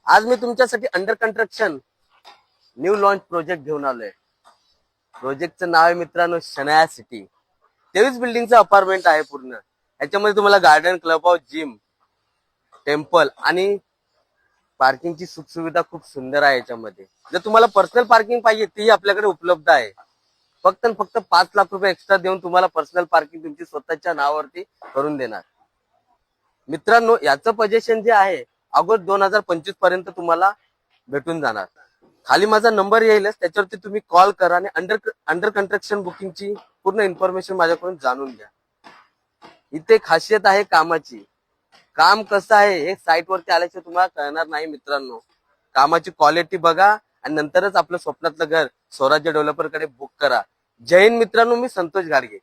आज मी तुमच्यासाठी under construction new launch project घेऊन आलोय. प्रोजेक्टचं नाव आहे मित्रांनो शनाया सिटी. 23 बिल्डिंगचं अपार्टमेंट आहे पूर्ण. याच्यामध्ये तुम्हाला garden, club house, gym, temple आणि पार्किंगची सुखसुविधा खूप सुंदर आहे. याच्यामध्ये जर तुम्हाला पर्सनल पार्किंग पाहिजे तीही आपल्याकडे उपलब्ध आहे. फक्त 5 लाख रुपये एक्स्ट्रा देऊन तुम्हाला पर्सनल पार्किंग तुमची स्वतःच्या नावावरती करून देणार. मित्रांनो याचं पोझिशन जे आहे ऑगस्ट 2025 पर्यंत तुम्हाला भेटून जाणार. खाली माझा नंबर येईलच, त्याच्यावरती तुम्ही कॉल करा आणि अंडर कन्स्ट्रक्शन बुकिंगची पूर्ण इन्फॉर्मेशन माझ्याकडून जाणून घ्या. इथे खासियत आहे कामाची. काम कसं आहे हे साईट वरती आल्याशिवाय तुम्हाला कळणार नाही मित्रांनो. कामाची क्वालिटी बघा आणि नंतरच आपलं स्वप्नातलं घर स्वराज्य डेव्हलपर कडे बुक करा. जय हिंद मित्रांनो, मी संतोष गाडगे.